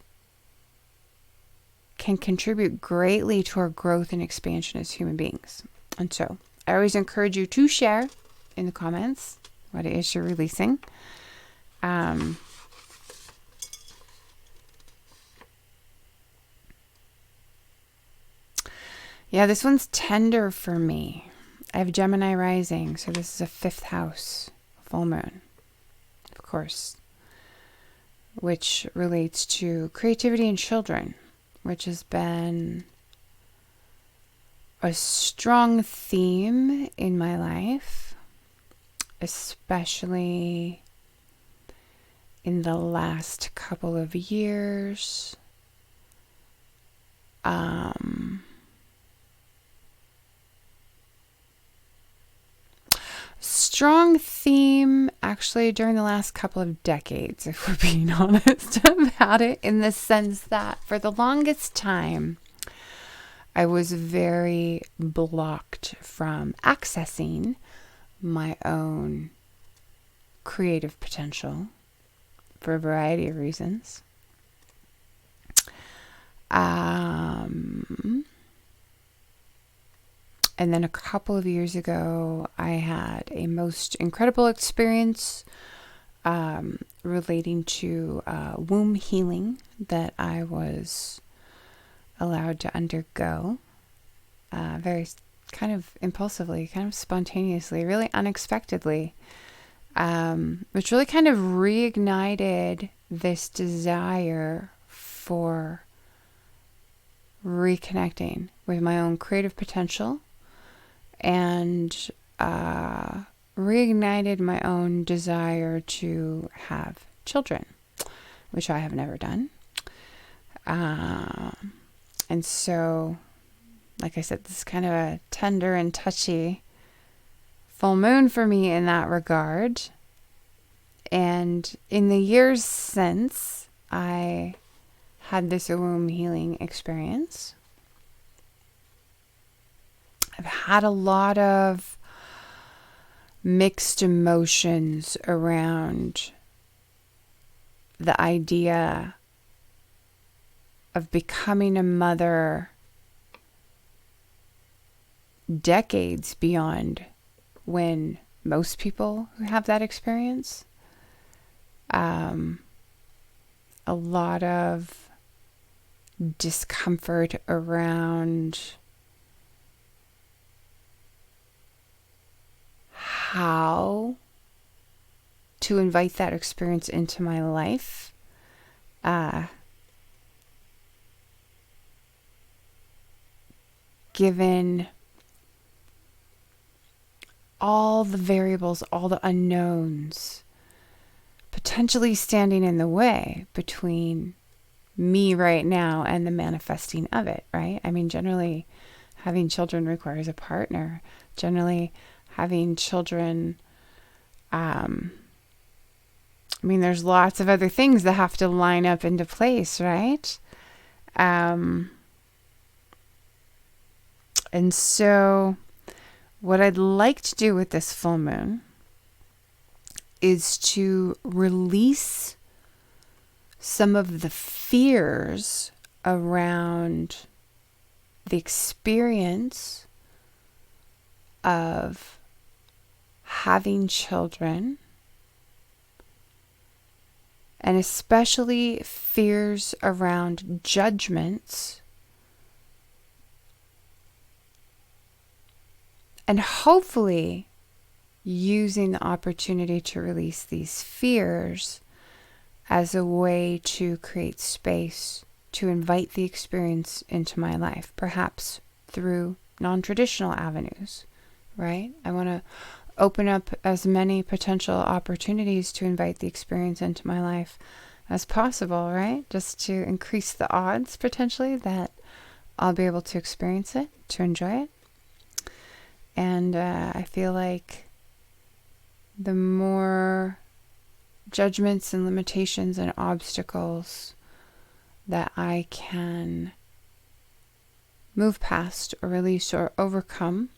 can contribute greatly to our growth and expansion as human beings. And so I always encourage you to share in the comments what it is you're releasing. Yeah, this one's tender for me. I have Gemini rising, so this is a 5th house full moon, of course, which relates to creativity and children, which has been a strong theme in my life, especially in the last couple of years. Strong theme actually during the last couple of decades, if we're being honest about it, in the sense that for the longest time I was very blocked from accessing my own creative potential for a variety of reasons. And then a couple of years ago, I had a most incredible experience relating to womb healing that I was allowed to undergo very kind of impulsively, kind of spontaneously, really unexpectedly, which really kind of reignited this desire for reconnecting with my own creative potential and reignited my own desire to have children, which I have never done. And so, like I said, this is kind of a tender and touchy full moon for me in that regard. And in the years since I had this womb healing experience, I've had a lot of mixed emotions around the idea of becoming a mother decades beyond when most people who have that experience. A lot of discomfort around how to invite that experience into my life. Given all the variables, all the unknowns, potentially standing in the way between me right now and the manifesting of it, right? I mean, generally, having children requires a partner. Generally, having children, there's lots of other things that have to line up into place, right? And so what I'd like to do with this full moon is to release some of the fears around the experience of having children, and especially fears around judgments, and hopefully using the opportunity to release these fears as a way to create space to invite the experience into my life, perhaps through non-traditional avenues, right? I want to open up as many potential opportunities to invite the experience into my life as possible, right? Just to increase the odds potentially that I'll be able to experience it, to enjoy it. And I feel like the more judgments and limitations and obstacles that I can move past or release or overcome,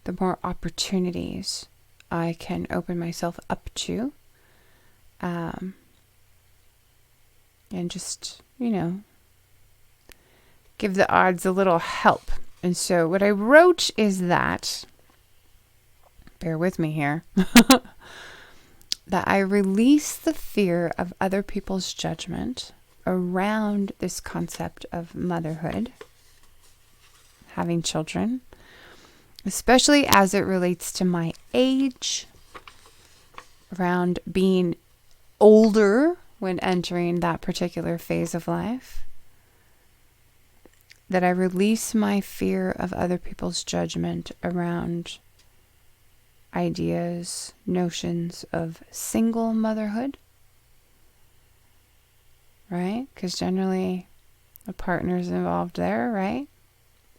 the more opportunities I can open myself up to. And just, give the odds a little help. And so what I wrote is that, bear with me here, that I release the fear of other people's judgment around this concept of motherhood, having children, especially as it relates to my age, around being older when entering that particular phase of life, that I release my fear of other people's judgment around ideas, notions of single motherhood, right? Because generally a partner's involved there, right?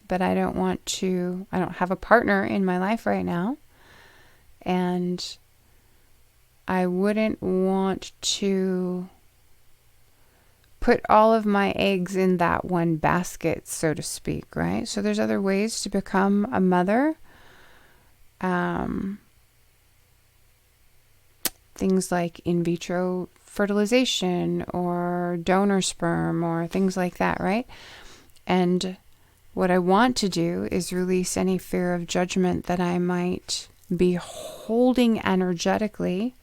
But I don't have a partner in my life right now. And I wouldn't want to put all of my eggs in that one basket, so to speak, right? So there's other ways to become a mother. Things like in vitro fertilization or donor sperm or things like that, right? And what I want to do is release any fear of judgment that I might be holding energetically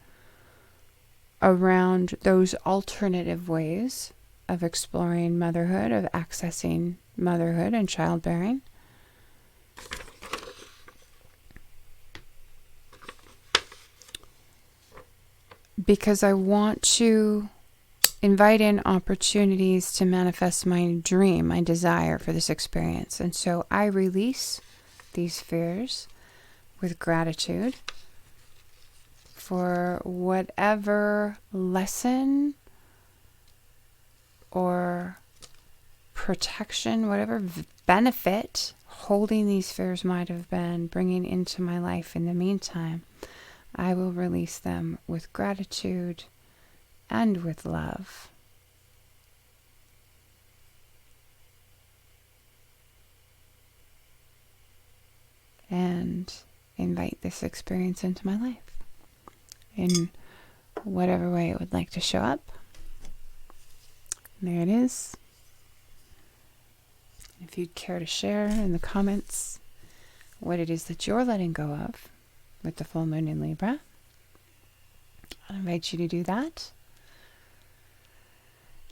around those alternative ways of exploring motherhood, of accessing motherhood and childbearing. Because I want to invite in opportunities to manifest my dream, my desire for this experience. And so I release these fears with gratitude for whatever lesson or protection, whatever benefit holding these fears might have been bringing into my life in the meantime. I will release them with gratitude and with love. And invite this experience into my life in whatever way it would like to show up. And there it is. If you'd care to share in the comments what it is that you're letting go of with the full moon in Libra, I invite you to do that.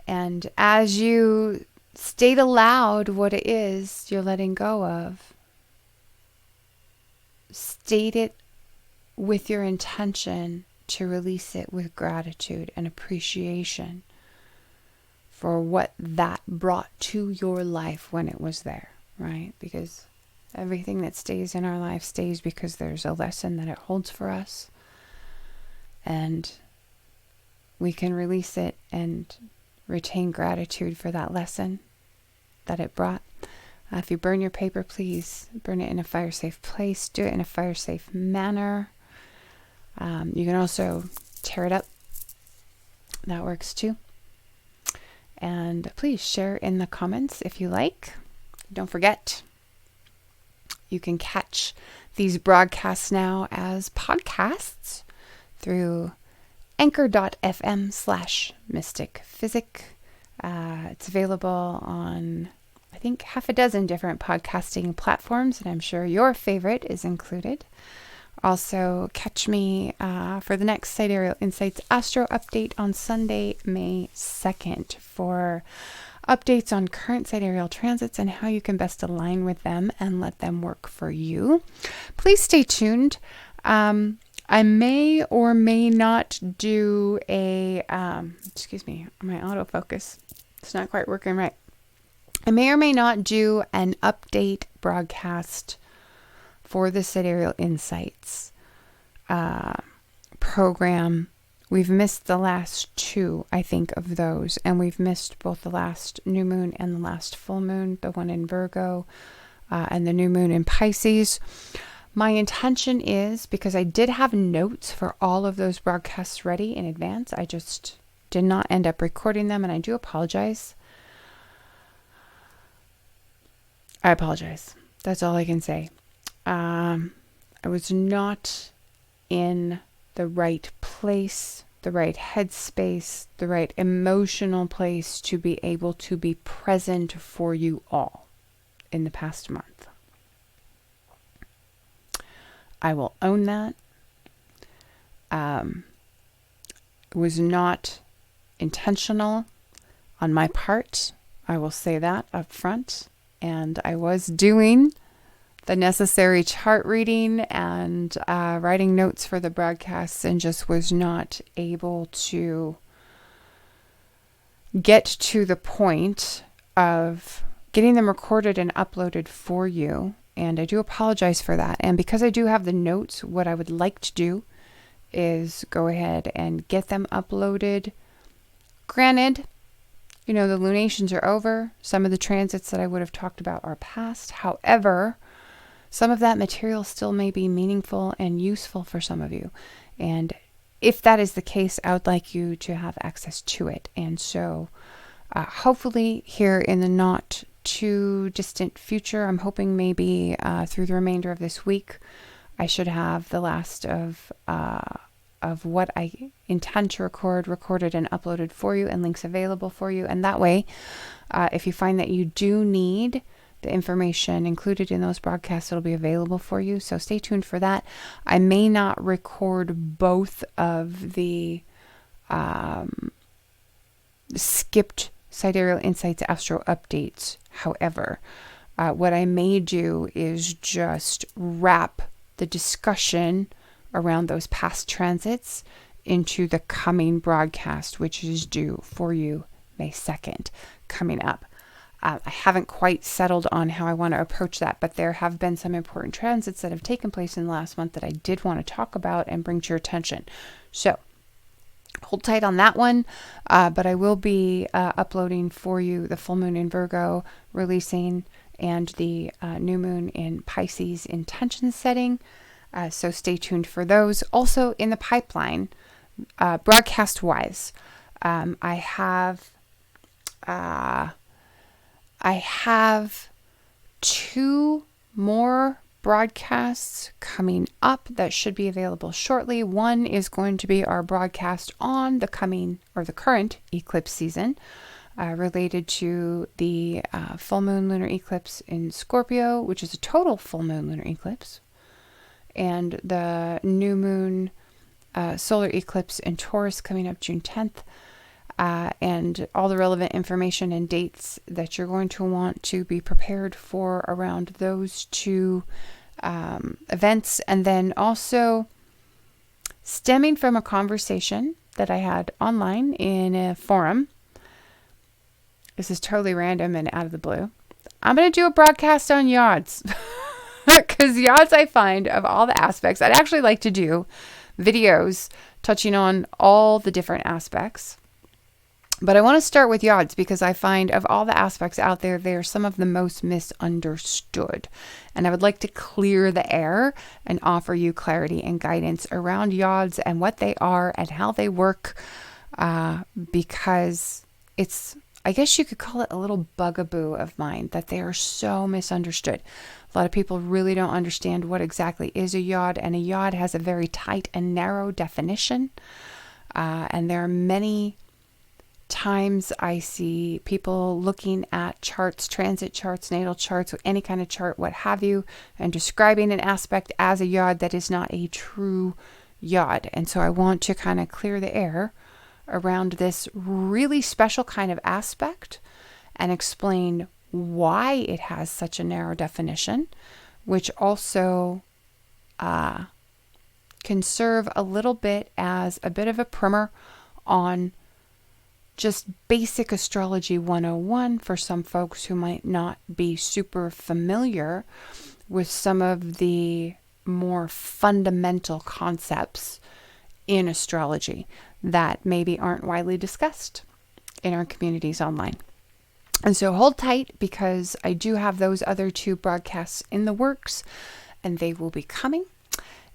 And as you state aloud what it is you're letting go of, state it with your intention to release it with gratitude and appreciation for what that brought to your life when it was there, right? Because everything that stays in our life stays because there's a lesson that it holds for us. And we can release it and retain gratitude for that lesson that it brought. If you burn your paper, please burn it in a fire-safe place. Do it in a fire-safe manner. You can also tear it up. That works too. And please share in the comments if you like. Don't forget, you can catch these broadcasts now as podcasts through anchor.fm/Mystick Physick. It's available on, I think, half a dozen different podcasting platforms, and I'm sure your favorite is included. Also, catch me for the next Sidereal Insights Astro update on Sunday, May 2nd for updates on current sidereal transits and how you can best align with them and let them work for you. Please stay tuned. I may or may not do a, excuse me, my autofocus. It's not quite working right. I may or may not do an update broadcast for the Sidereal Insights program. We've missed the last two, I think, of those. And we've missed both the last new moon and the last full moon, the one in Virgo and the new moon in Pisces. My intention is, because I did have notes for all of those broadcasts ready in advance, I just did not end up recording them, and I do apologize. I apologize. That's all I can say. I was not in the right place, the right headspace, the right emotional place to be able to be present for you all in the past month. I will own that. It was not intentional on my part. I will say that up front. And I was doing the necessary chart reading and writing notes for the broadcasts, and just was not able to get to the point of getting them recorded and uploaded for you. And I do apologize for that. And because I do have the notes, what I would like to do is go ahead and get them uploaded. Granted, the lunations are over. Some of the transits that I would have talked about are past. However, some of that material still may be meaningful and useful for some of you. And if that is the case, I would like you to have access to it. And so hopefully here in the not too distant future, I'm hoping maybe through the remainder of this week, I should have the last of what I intend to recorded and uploaded for you, and links available for you. And that way, if you find that you do need the information included in those broadcasts, it'll be available for you. So stay tuned for that. I may not record both of the skipped Sidereal Insights Astro Updates. However, what I may do is just wrap the discussion around those past transits into the coming broadcast, which is due for you May 2nd, coming up. I haven't quite settled on how I want to approach that, but there have been some important transits that have taken place in the last month that I did want to talk about and bring to your attention. So hold tight on that one, but I will be uploading for you the full moon in Virgo releasing and the new moon in Pisces intention setting. So stay tuned for those. Also in the pipeline, broadcast wise, I have 2 more broadcasts coming up that should be available shortly. One is going to be our broadcast on the current eclipse season, related to the full moon lunar eclipse in Scorpio, which is a total full moon lunar eclipse, and the new moon solar eclipse in Taurus coming up June 10th. And all the relevant information and dates that you're going to want to be prepared for around those 2 events. And then also stemming from a conversation that I had online in a forum. This is totally random and out of the blue. I'm going to do a broadcast on yods. Because yods, I find, of all the aspects, I'd actually like to do videos touching on all the different aspects. But I want to start with yods because I find of all the aspects out there, they are some of the most misunderstood. And I would like to clear the air and offer you clarity and guidance around yods and what they are and how they work, because it's, I guess you could call it a little bugaboo of mine that they are so misunderstood. A lot of people really don't understand what exactly is a yod, and a yod has a very tight and narrow definition. And there are many times I see people looking at charts, transit charts, natal charts, any kind of chart, what have you, and describing an aspect as a yod that is not a true yod. And so I want to kind of clear the air around this really special kind of aspect and explain why it has such a narrow definition, which also can serve a little bit as a bit of a primer on just basic astrology 101 for some folks who might not be super familiar with some of the more fundamental concepts in astrology that maybe aren't widely discussed in our communities online. And so hold tight because I do have those other 2 broadcasts in the works and they will be coming.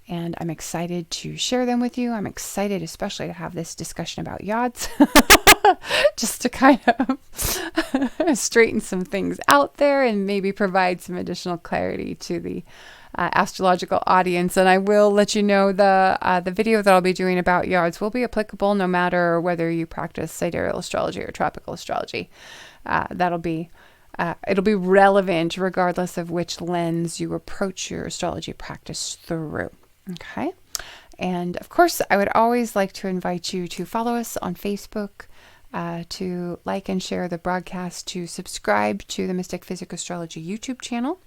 And I'm excited to share them with you. I'm excited especially to have this discussion about yods. Just to kind of straighten some things out there and maybe provide some additional clarity to the astrological audience. And I will let you know the video that I'll be doing about yods will be applicable no matter whether you practice sidereal astrology or tropical astrology. It'll be relevant regardless of which lens you approach your astrology practice through. Okay. And of course, I would always like to invite you to follow us on Facebook, to like and share the broadcast, to subscribe to the Mystick Physick Astrology YouTube channel.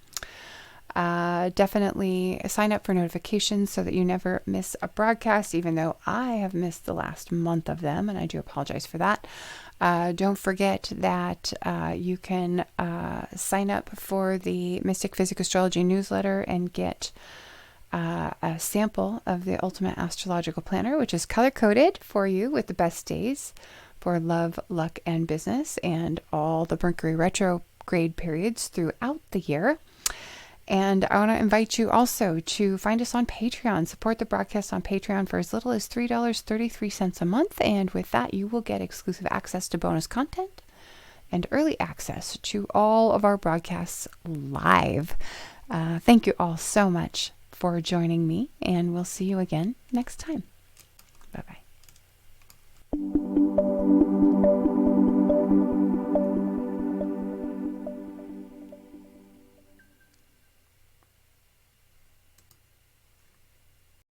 Definitely sign up for notifications so that you never miss a broadcast, even though I have missed the last month of them, and I do apologize for that. Don't forget that you can sign up for the Mystick Physick Astrology newsletter and get a sample of the Ultimate Astrological Planner, which is color-coded for you with the best days for love, luck, and business, and all the Mercury retrograde periods throughout the year. And I want to invite you also to find us on Patreon. Support the broadcast on Patreon for as little as $3.33 a month. And with that, you will get exclusive access to bonus content and early access to all of our broadcasts live. Thank you all so much for joining me, and we'll see you again next time. Bye-bye.